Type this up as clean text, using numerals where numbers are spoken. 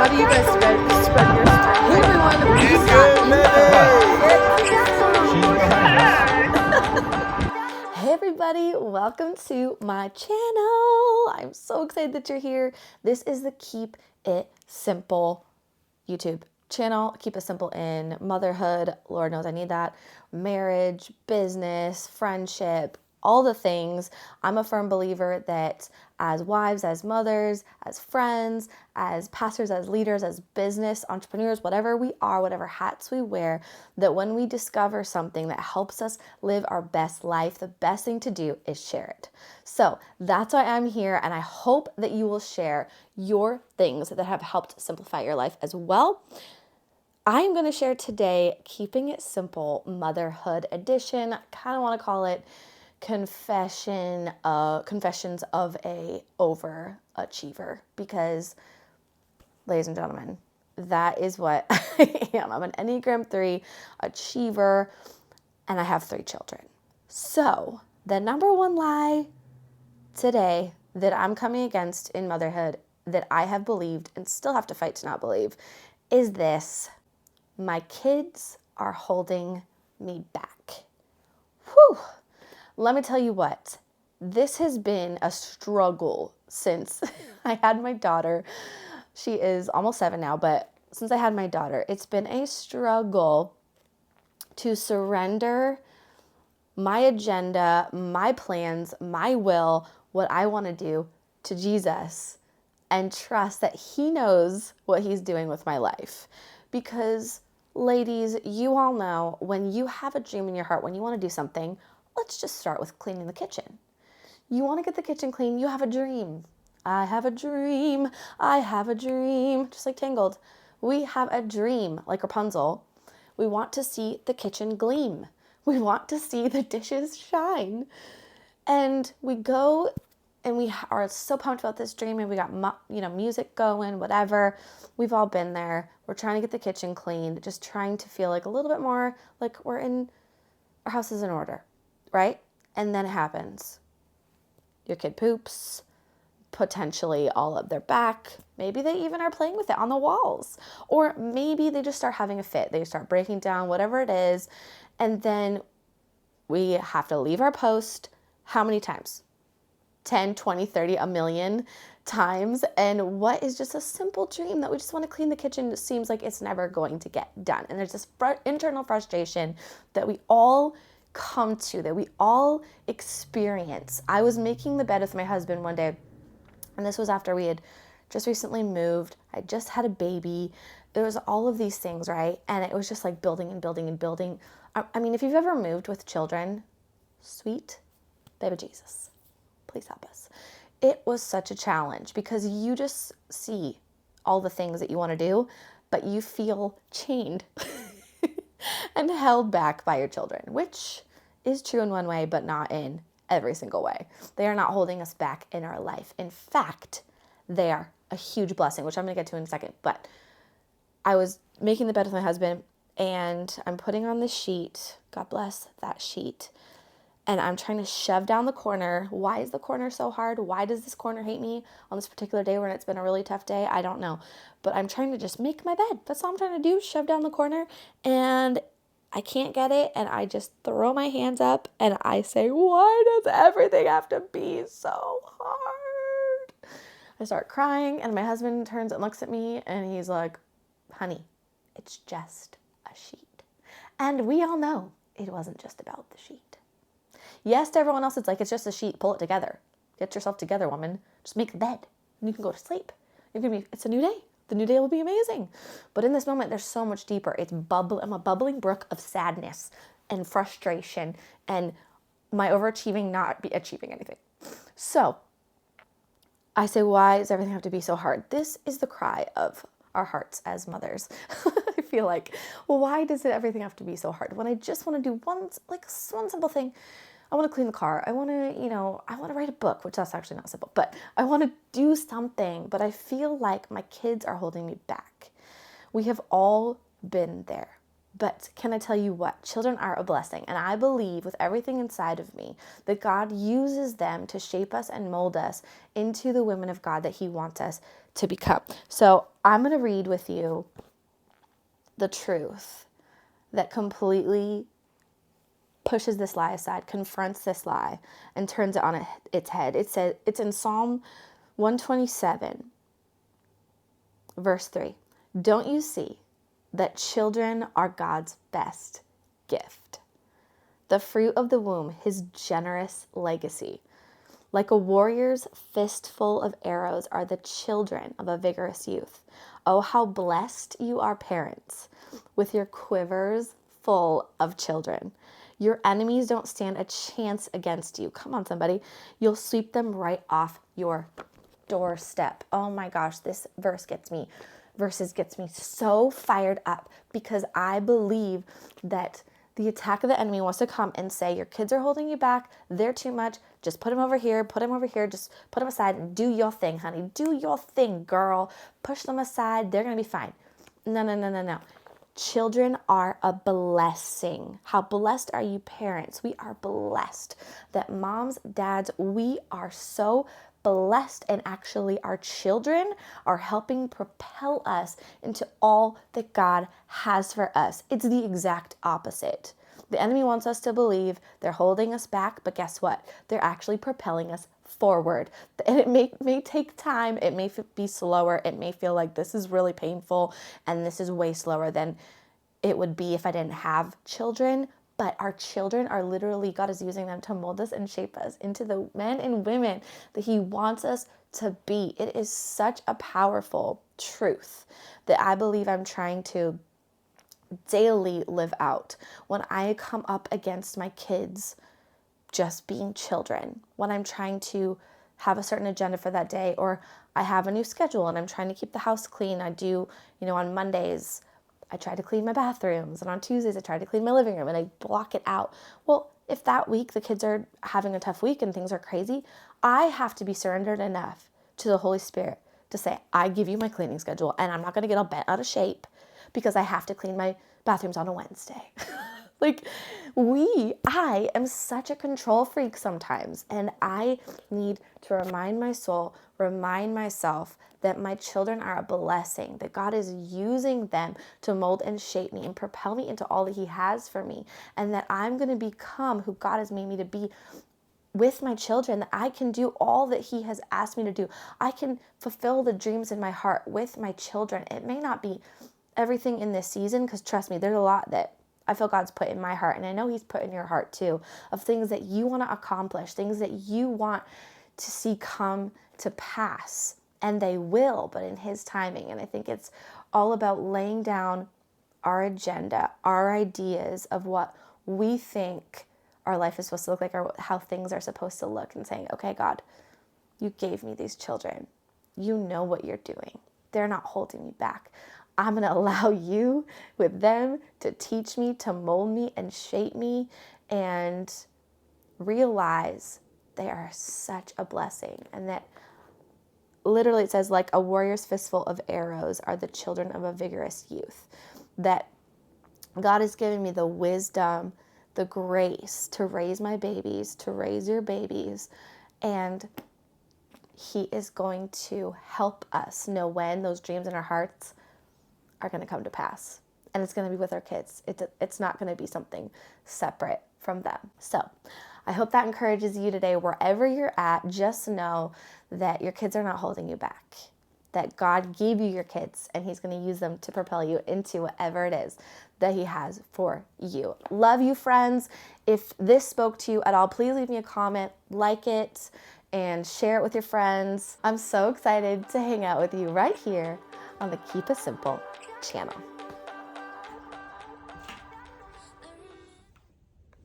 How do you guys spread your strength? Hey everyone, Hey everybody, welcome to my channel. I'm so excited that you're here. This is the Keep It Simple YouTube channel. Keep it simple in motherhood. Lord knows I need that. Marriage, business, friendship, all the things. I'm a firm believer that as wives, as mothers, as friends, as pastors, as leaders, as business entrepreneurs, whatever we are, whatever hats we wear, that when we discover something that helps us live our best life, the best thing to do is share it. So that's why I'm here, and I hope that you will share your things that have helped simplify your life as well. I'm going to share today Keeping It Simple Motherhood Edition. I kind of want to call it Confessions of a Overachiever, because, ladies and gentlemen, that is what I am. I'm an Enneagram 3 achiever, and I have 3 children. So the number one lie today that I'm coming against in motherhood, that I have believed and still have to fight to not believe, is this: my kids are holding me back. Whew. Let me tell you what, this has been a struggle since I had my daughter. She is almost 7 now, but since I had my daughter, it's been a struggle to surrender my agenda, my plans, my will, what I want to do to Jesus, and trust that He knows what He's doing with my life. Because, ladies, you all know, when you have a dream in your heart, when you want to do something, let's just start with cleaning the kitchen. You want to get the kitchen clean, you have a dream. I have a dream, I have a dream, just like Tangled. We have a dream, like Rapunzel. We want to see the kitchen gleam. We want to see the dishes shine. And we go and we are so pumped about this dream, and we got music going, whatever. We've all been there. We're trying to get the kitchen clean, just trying to feel like a little bit more like our house is in order, right? And then it happens. Your kid poops, potentially all up their back. Maybe they even are playing with it on the walls. Or maybe they just start having a fit. They start breaking down, whatever it is. And then we have to leave our post how many times? 10, 20, 30, a million times. And what is just a simple dream that we just want to clean the kitchen, it seems like it's never going to get done. And there's this internal frustration that we all come to, that we all experience. I was making the bed with my husband one day, and this was after we had just recently moved. I just had a baby. There was all of these things, right? And it was just like building and building and building. I mean, if you've ever moved with children, sweet baby Jesus, please help us. It was such a challenge because you just see all the things that you want to do, but you feel chained and held back by your children, which is true in one way, but not in every single way. They are not holding us back in our life. In fact, they are a huge blessing, which I'm going to get to in a second. But I was making the bed with my husband, and I'm putting on the sheet. God bless that sheet. And I'm trying to shove down the corner. Why is the corner so hard? Why does this corner hate me on this particular day when it's been a really tough day? I don't know. But I'm trying to just make my bed. That's all I'm trying to do, shove down the corner. And I can't get it. And I just throw my hands up and I say, why does everything have to be so hard? I start crying, and my husband turns and looks at me, and he's like, honey, it's just a sheet. And we all know it wasn't just about the sheet. Yes, to everyone else, it's like, it's just a sheet. Pull it together. Get yourself together, woman. Just make the bed, and you can go to sleep. It's a new day. The new day will be amazing. But in this moment, there's so much deeper. I'm a bubbling brook of sadness and frustration and my overachieving, not be achieving anything. So I say, why does everything have to be so hard? This is the cry of our hearts as mothers. I feel like, why does everything have to be so hard? When I just want to do one simple thing. I want to clean the car. I want to write a book, which that's actually not simple, but I want to do something, but I feel like my kids are holding me back. We have all been there. But can I tell you what? Children are a blessing. And I believe with everything inside of me that God uses them to shape us and mold us into the women of God that He wants us to become. So I'm going to read with you the truth that completely pushes this lie aside, confronts this lie, and turns it on its head. It says, it's in Psalm 127, verse 3. Don't you see that children are God's best gift? The fruit of the womb, his generous legacy. Like a warrior's fistful of arrows are the children of a vigorous youth. Oh, how blessed you are, parents, with your quivers full of children. Your enemies don't stand a chance against you. Come on, somebody. You'll sweep them right off your doorstep. Oh my gosh, this verses gets me so fired up, because I believe that the attack of the enemy wants to come and say, your kids are holding you back. They're too much. Just put them over here. Put them over here. Just put them aside and do your thing, honey. Do your thing, girl. Push them aside. They're going to be fine. No, no, no, no, no. Children are a blessing. How blessed are you, parents? We are blessed that moms, dads, we are so blessed, and actually our children are helping propel us into all that God has for us. It's the exact opposite. The enemy wants us to believe they're holding us back, but guess what? They're actually propelling us forward. And it may take time. It may be slower. It may feel like this is really painful and this is way slower than it would be if I didn't have children. But our children are literally, God is using them to mold us and shape us into the men and women that he wants us to be. It is such a powerful truth that I believe I'm trying to daily live out when I come up against my kids just being children, when I'm trying to have a certain agenda for that day, or I have a new schedule and I'm trying to keep the house clean. I do, on Mondays, I try to clean my bathrooms, and on Tuesdays I try to clean my living room, and I block it out. Well, if that week the kids are having a tough week and things are crazy, I have to be surrendered enough to the Holy Spirit to say, I give you my cleaning schedule, and I'm not going to get all bent out of shape because I have to clean my bathrooms on a Wednesday. I am such a control freak sometimes, and I need to remind myself that my children are a blessing, that God is using them to mold and shape me and propel me into all that he has for me, and that I'm going to become who God has made me to be with my children, that I can do all that he has asked me to do. I can fulfill the dreams in my heart with my children. It may not be everything in this season, because trust me, there's a lot that I feel God's put in my heart, and I know he's put in your heart too, of things that you want to accomplish, things that you want to see come to pass, and they will, but in his timing. And I think it's all about laying down our agenda, our ideas of what we think our life is supposed to look like, or how things are supposed to look, and saying, okay, God, you gave me these children. You know what you're doing. They're not holding me back. I'm going to allow you with them to teach me, to mold me and shape me, and realize they are such a blessing. And that literally it says, like a warrior's fistful of arrows are the children of a vigorous youth. That God has given me the wisdom, the grace to raise my babies, to raise your babies, and he is going to help us know when those dreams in our hearts are going to come to pass. And it's going to be with our kids. It's not going to be something separate from them. So I hope that encourages you today. Wherever you're at, just know that your kids are not holding you back. That God gave you your kids, and he's going to use them to propel you into whatever it is that he has for you. Love you, friends. If this spoke to you at all, please leave me a comment, like it, and share it with your friends. I'm so excited to hang out with you right here on the Keep It Simple channel.